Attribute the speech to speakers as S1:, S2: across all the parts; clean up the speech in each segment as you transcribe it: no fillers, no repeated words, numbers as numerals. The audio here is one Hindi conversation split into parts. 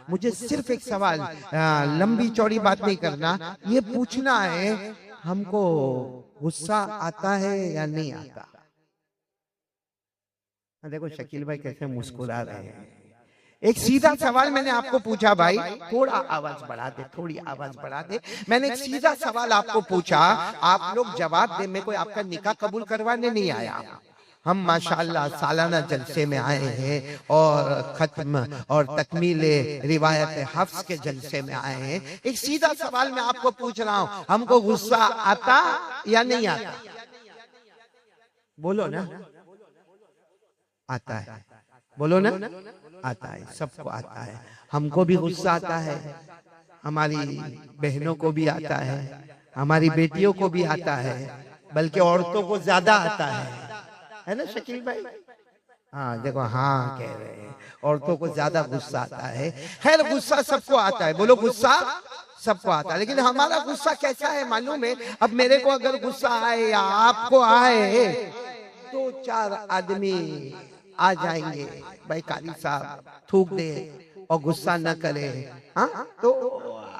S1: मुझे सिर्फ एक सवाल, लंबी चौड़ी बात नहीं करना, ये पूछना है हमको गुस्सा आता है या नहीं आता? देखो शकील भाई कैसे मुस्कुरा रहे हैं। एक सीधा सवाल मैंने आपको पूछा भाई, थोड़ा आवाज बढ़ा दे, थोड़ी आवाज बढ़ा दे। मैंने एक सीधा सवाल आपको पूछा, आप लोग जवाब दे। मैं कोई आपका निकाह कबूल करवाने नहीं आया, हम माशाअल्लाह सालाना जलसे में आए हैं और खत्म और तकमीले रिवायत हफ्स के जलसे में आए हैं। एक सीधा सवाल मैं आपको पूछ रहा हूं, हमको गुस्सा आता या नहीं आता? बोलो ना, आता है। बोलो ना, आता है, सबको आता है। हमको भी गुस्सा आता है, हमारी बहनों को भी आता है, हमारी बेटियों को भी आता है, बल्कि औरतों को ज्यादा आता है ना शकील भाई? हाँ देखो, हाँ कह रहे हैं, औरतों को ज्यादा गुस्सा आता है। खैर गुस्सा सबको आता है, बोलो गुस्सा सबको आता है, लेकिन हमारा गुस्सा कैसा है मालूम है? अब मेरे को अगर गुस्सा आए या आपको आए, दो चार आदमी आ जाएंगे, भाई काली साहब थूक दे और गुस्सा न करे, हाँ तो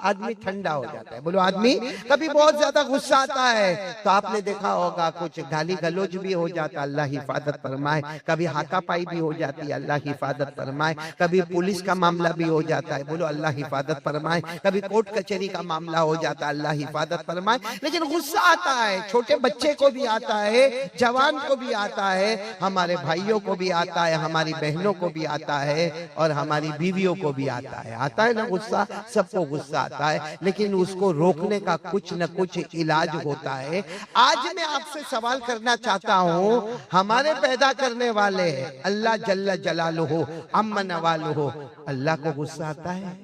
S1: आदमी ठंडा हो जाता है। बोलो आदमी, कभी बहुत ज्यादा गुस्सा आता है तो आपने देखा होगा कुछ गाली गलौज भी हो जाता, अल्लाह हिफाजत फरमाए। कभी हाथापाई भी हो जाती है, अल्लाह हिफाजत फरमाए। कभी पुलिस का मामला भी हो जाता है, बोलो अल्लाह हिफाजत फरमाए। कभी कोर्ट कचहरी का मामला हो जाता है, अल्लाह हिफाजत फरमाए। लेकिन गुस्सा आता है, छोटे बच्चे को भी आता है, जवान को भी आता है, हमारे भाइयों को भी आता है, हमारी बहनों को भी आता है और हमारी बीवियों को भी आता है। आता है ना गुस्सा, सबको गुस्सा आता है, लेकिन उसको रोकने का कुछ न कुछ इलाज होता है। आज मैं आपसे सवाल करना चाहता हूँ, हमारे पैदा करने वाले अल्लाह जल्ल जलालुहु अम्मा नवालुहु, अल्लाह को गुस्सा आता है?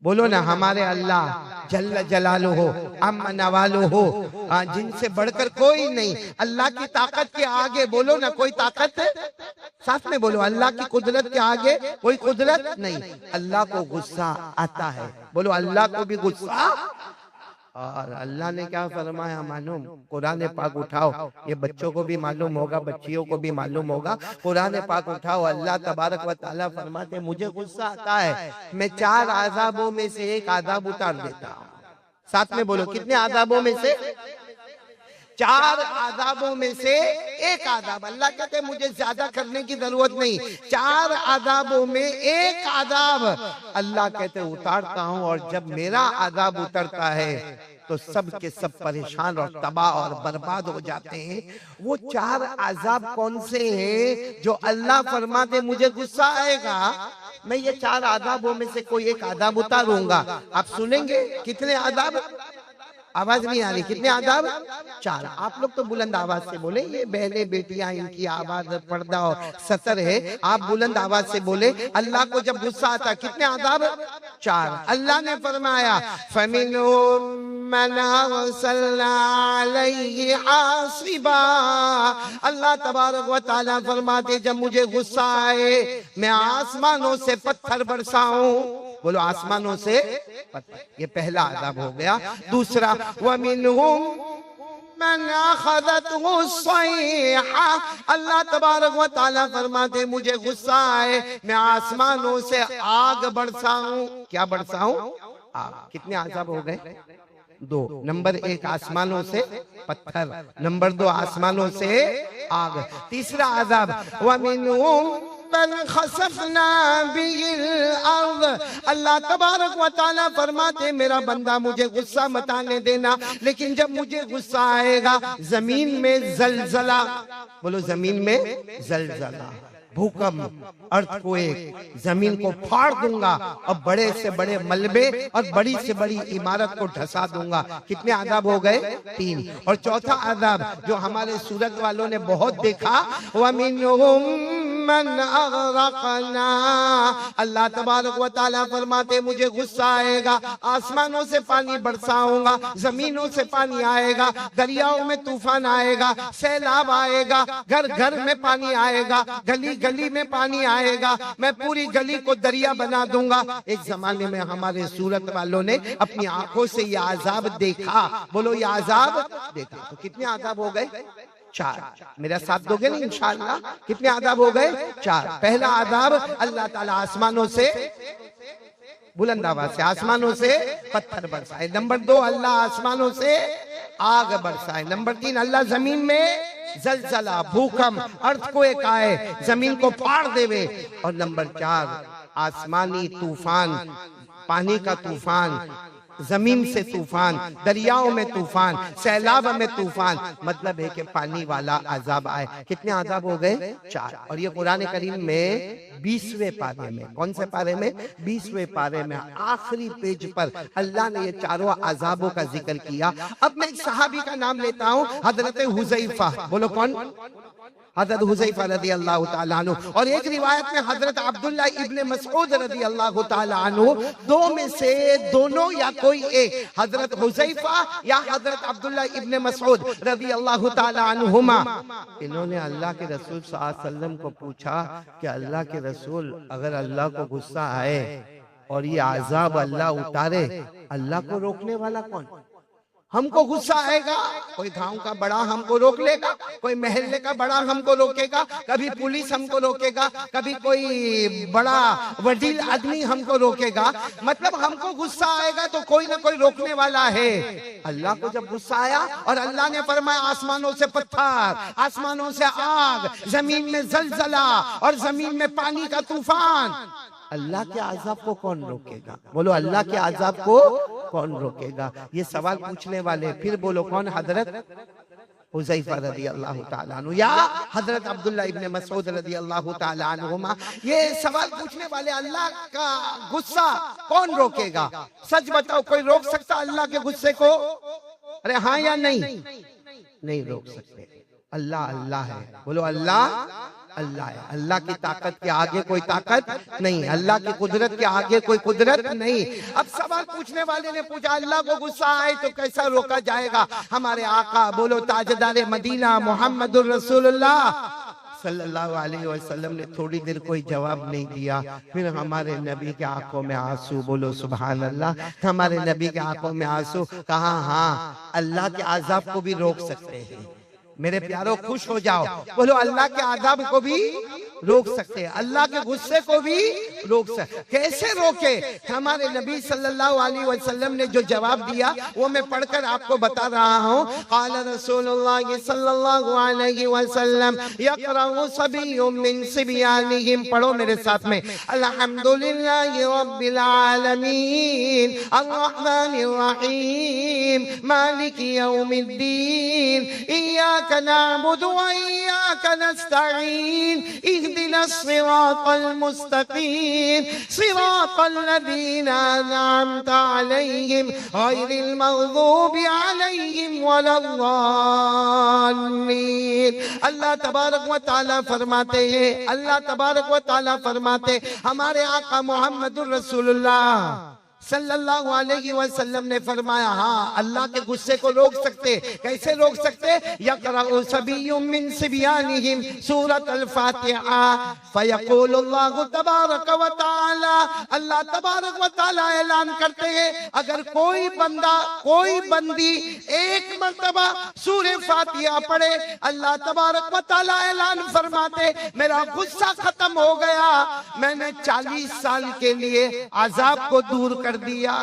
S1: बोलो ना, हमारे अल्लाह जल्ल जलालुहु अम्मा नवालुहु, जिनसे बढ़कर कोई नहीं, अल्लाह की ताकत के आगे बोलो ना कोई ताकत है? साथ में बोलो, अल्लाह की कुदरत के आगे कोई कुदरत नहीं। अल्लाह को गुस्सा आता है, बोलो अल्लाह को भी गुस्सा। और अल्लाह ने क्या फरमाया मालूम? कुरान पाक उठाओ, ये बच्चों को भी मालूम होगा, बच्चियों को भी मालूम होगा। कुरान पाक उठाओ, अल्लाह तबारक व तआला फरमाते, मुझे गुस्सा आता है, मैं 4 आज़ाबों में से एक आज़ाब उतार देता हूँ। साथ में बोलो, कितने आज़ाबों में से? 4 आज़ाबों में से एक आज़ाब। अल्लाह कहते हैं मुझे ज्यादा करने की जरूरत नहीं, 4 आज़ाबों में एक आज़ाब अल्लाह कहते उतारता हूं। और जब मेरा आज़ाब उतरता है तो सब के सब परेशान और तबाह और बर्बाद हो जाते हैं। वो 4 आज़ाब कौन से हैं जो अल्लाह फरमाते मुझे गुस्सा आएगा, मैं ये 4 आज़ाबों में से कोई एक आज़ाब उतारूंगा। आप सुनेंगे कितने आज़ाब? आवाज नहीं आ रही, कितने आदाब? 4। आप लोग तो बुलंद आवाज से बोले, ये बहने बेटियां इनकी आवाज पर्दा और सतर है, आप बुलंद आवाज से बोले। अल्लाह को जब गुस्सा आता कितने आदाब? 4। अल्लाह ने फरमाया फमिनहुम मन अरसलना अलैहि हासिबा, अल्लाह तबारक व तआला फरमाते जब मुझे गुस्सा आए मैं आसमानों से पत्थर बरसाऊं। बोलो आसमानों से पत्थर, ये पहला आज़ाब हो गया। दूसरा वमिनहुम मन अखज़तहु सय्हा, अल्लाह तबारक व तआला फरमाते मुझे गुस्सा आए मैं आसमानों से आग बरसाऊं। क्या बरसाऊं? आग। कितने आज़ाब हो गए? 2। नंबर 1 आसमानों से पत्थर, नंबर 2 आसमानों से आग। तीसरा आज़ाब वमिनहुम खसफना बिल अर्द, अल्लाह तबारक व तआला फरमाते मेरा बंदा मुझे गुस्सा मत आने देना, लेकिन जब मुझे गुस्सा आएगा जमीन में जलजला, बोलो जमीन में जलजला, भूकंप, अर्थक्वेक, जमीन को फाड़ दूंगा और बड़े से बड़े मलबे और बड़ी से बड़ी इमारत को ढसा दूंगा। कितने आदाब हो गए? 3। और चौथा आदाब जो हमारे सूरत वालों ने बहुत देखा, वमिनहुम मन अगरकना, अल्लाह तबारक व तआला फरमाते मुझे गुस्सा आएगा आसमानों से पानी बरसाऊंगा, जमीनों से पानी आएगा, दरियाओं में तूफान आएगा, सैलाब आएगा, घर घर में पानी आएगा, गली गली में पानी आएगा, मैं पूरी गली को दरिया बना दूंगा। एक जमाने में हमारे सूरत वालों ने अपनी आंखों से ये आजाब देखा। बोलो ये आजाब देखा। तो कितने आजाब हो गए? 4। मेरा साथ दोगे ना इंशाअल्लाह? कितने आदाब हो गए? 4। पहला आदाब अल्लाह ताला आसमानों से बुलंद आवाज से, आसमानों से पत्थर बरसाए। नंबर 2, अल्लाह आसमानों से आग बरसाए। नंबर 3, अल्लाह जमीन में जलजला, भूकंप, अर्थक्वेक आए, जमीन को फाड़ देवे। और नंबर 4, आसमानी तूफान, पानी का तूफान, जमीन से तूफान, दरियाओं में तूफान, सैलाब में तूफान, मतलब है कि पानी वाला अजाब आए। कितने अजाब हो गए? 4। और ये कुरान करीम में 20वें पारे में, कौन से पारे में? 20वें पारे में आखिरी पेज पर अल्लाह ने ये चारों अजाबों का जिक्र किया। अब मैं एक सहाबी का नाम लेता हूँ, हजरत हुज़ैफा। बोलो कौन? हजरत हुज़ैफा रज़ी अल्लाह तआला अन्हु। और एक रिवायत में हजरत अब्दुल्लाह इब्ने मसऊद रज़ी अल्लाह तआला अन्हु, दो में से दोनों या कोई एक, हजरत हुज़ैफा या हजरत अब्दुल्लाह इब्ने मसऊद रज़ी अल्लाह तआला अन्हुमा, इन्होंने अल्लाह के रसूल सल्लल्लाहु अलैहि वसल्लम को पूछा कि अल्लाह के रसूल, अगर अल्लाह को गुस्सा आए और ये अजाब अल्लाह उतारे, अल्लाह को रोकने वाला कौन? हमको गुस्सा आएगा, कोई गांव का बड़ा हमको रोक लेगा, कोई महल्ले का बड़ा हमको रोकेगा, कभी पुलिस हमको रोकेगा, कभी कोई बड़ा वडील आदमी हमको रोकेगा। मतलब हमको गुस्सा आएगा तो कोई ना कोई रोकने वाला है। अल्लाह को जब गुस्सा आया और अल्लाह ने फरमाया आसमानों से पत्थर, आसमानों से आग, जमीन में जलजला और जमीन में पानी का तूफान, अल्लाह के आजाब को कौन रोकेगा? बोलो अल्लाह के आजाब को कौन रोकेगा? ये सवाल पूछने वाले फिर बोलो कौन? हजरत हुज़ैफा रज़ी अल्लाह तआला अन्हु या हजरत अब्दुल्लाह इब्ने मसऊद रज़ी अल्लाह तआला अन्हुमा। ये सवाल पूछने वाले, अल्लाह का गुस्सा कौन रोकेगा? सच बताओ, कोई रोक सकता अल्लाह के गुस्से को? अरे हाँ या नहीं? नहीं रोक सकते। अल्लाह अल्लाह है। बोलो अल्लाह अल्लाह है। अल्लाह की ताकत के आगे कोई ताकत नहीं, अल्लाह की कुदरत के आगे कोई कुदरत नहीं। अब सवाल पूछने वाले ने पूछा अल्लाह को गुस्सा आए तो कैसा रोका जाएगा? हमारे आका, बोलो ताजदार मदीना मोहम्मदुर रसूलुल्लाह सल्लल्लाहु अलैहि वसल्लम ने थोड़ी देर कोई जवाब नहीं दिया। फिर हमारे नबी के आंखों में आंसू, बोलो सुभान अल्लाह, हमारे नबी के आंखों में आंसू। कहा हाँ, अल्लाह के आजाब को भी रोक सकते हैं। मेरे प्यारों खुश हो जाओ, बोलो अल्लाह के आजाब को भी रोक सकते हैं, अल्लाह के गुस्से को भी रोक सकते। कैसे रोके? हमारे नबी सल्लल्लाहु अलैहि वसल्लम ने जो जवाब दिया वो मैं पढ़कर आपको बता रहा हूँ। क़ाल रसूलुल्लाह सल्लल्लाहु अलैहि वसल्लम यक़रउ सबिय्युम मिन सिबयानिहिम, पढ़ो मेरे साथ में, अल्हम्दुलिल्लाहि रब्बिल आलमीन अर्रहमानिर रहीम मालिकि यौमिद्दीन इय्याका नअबुदु व इय्याका नस्तईन इहदिनस सिरातल मुस्तकीम सिरातल लज़ीना अनअमता अलैहिम गैरिल मग़ज़ूबि अलैहिम वलद्दाल्लीन। अल्लाह तबारक व तआला फरमाते हैं, अल्लाह तबारक व तआला फरमाते, हमारे आका मोहम्मदुर रसूलुल्लाह सल्लल्लाहु अलैहि वसल्लम ने फरमाया हाँ, अल्लाह के गुस्से को रोक सकते। कैसे रोक सकते? यक़रउ सबिय्युम मिन सिबयानिहिम सूरत अल-फातिहा फयक़ूलुल्लाहु तबारक व तआला, अल्लाह तबारक व तआला ऐलान करते हैं, अगर कोई बंदा, कोई बंदी एक मर्तबा सूरह फातिहा पढ़े, अल्लाह तबारक व तआला ऐलान फरमाते मेरा गुस्सा खत्म हो गया, मैंने 40 साल के लिए अजाब को दूर कर दिया।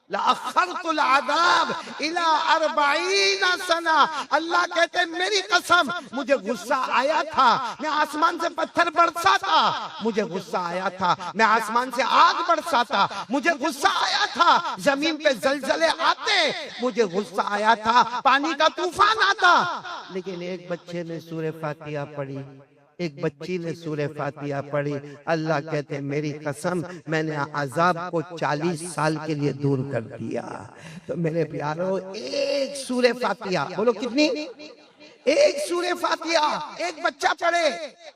S1: लअख़रतुल अज़ाब इला 40 सना। अल्लाह कहते मेरी कसम, मुझे गुस्सा आया था, मैं आसमान से पत्थर बरसा था, मुझे गुस्सा आया था, मैं आसमान से आग बरसा था, मुझे गुस्सा आया था, जमीन पे जलजले आते, मुझे गुस्सा आया था, पानी का तूफान आता, लेकिन एक बच्चे ने सूरह फातिहा पढ़ी, एक बच्ची ने सूरह फातिहा पढ़ी, अल्लाह कहते मेरी कसम मैंने अजाब को 40 साल के लिए दूर कर दिया। तो मेरे प्यारों, एक सूरह फातिहा, बोलो कितनी? एक सूरह फातिहा एक बच्चा पढ़े,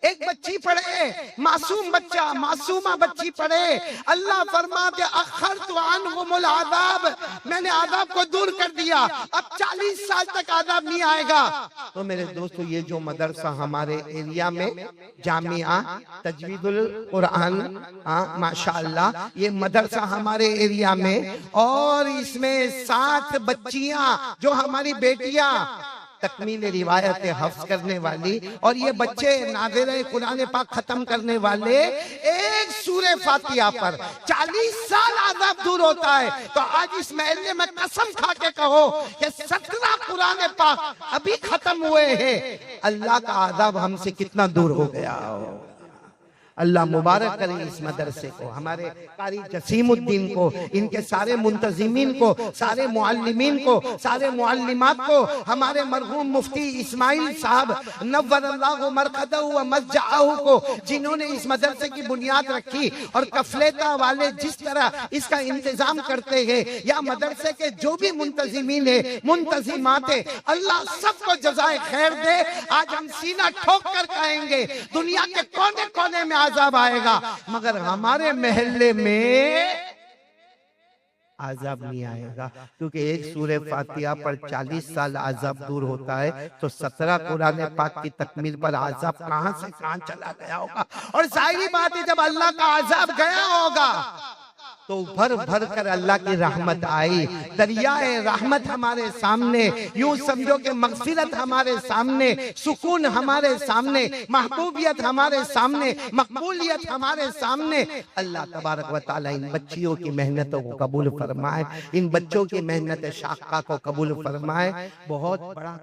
S1: एक बच्ची पढ़े, मासूम बच्चा, मासूमा बच्ची पढ़े, अल्लाह फरमाते अखरतु अन्हुमुल अज़ाब, मैंने आज़ाब को दूर कर दिया, अब 40 साल तक आज़ाब नहीं आएगा। तो मेरे दोस्तों, ये जो मदरसा हमारे एरिया में जामिया तजवीदुल कुरान, माशाअल्लाह, ये मदरसा हमारे एरिया में, और इसमें 7 बच्चियां जो हमारी बेटियां तकमील रिवायत हफ्ज करने वाली और ये बच्चे नाज़िर कुरान पाक खत्म करने वाले एक सूरे फातिहा पर 40 साल आज़ाब दूर होता है। तो आज इस महल्ले में कसम खा के कहो कि 17 कुरान पाक अभी खत्म हुए हैं, अल्लाह का आज़ाब हमसे कितना दूर हो गया हो। अल्लाह मुबारक करे इस मदरसे को, हमारे कारी जसीमुद्दीन को, इनके सारे मुंतजिमीन को, सारे मुअल्लिमीन को, सारे मुअल्लिमात को, हमारे मरहूम मुफ्ती इस्माइल साहब नव्वरल्लाहु मरकदहु व मस्जअहु को, जिन्होंने इस मदरसे की बुनियाद रखी और कफलेता वाले जिस तरह इसका इंतजाम करते हैं, या मदरसे के जो भी मुंतजिमीन है, मुंतजिमात है, अल्लाह सबको जज़ाए खैर दे। आज हम सीना ठोक कर कहेंगे दुनिया के कोने कोने में आज़ाब आएगा, मगर हमारे महल्ले में आज़ाब नहीं आएगा, क्योंकि एक सूरे फातिहा पर 40 साल आज़ाब दूर होता है, तो 17 कुरान पाक की तकमील पर आज़ाब कहां से कहां चला गया होगा। और जाहिर बात है जब अल्लाह का आज़ाब गया होगा तो भर भर कर अल्लाह की रहमत आई, दरियाए रहमत हमारे सामने, यूं समझो कि मगफिरत हमारे सामने, सुकून हमारे सामने, महबूबियत हमारे सामने, मकबूलियत हमारे सामने। अल्लाह तबारक व तआला इन बच्चियों की मेहनतों को कबूल फरमाए, इन बच्चों की मेहनत शाक़ा को कबूल फरमाए। बहुत बड़ा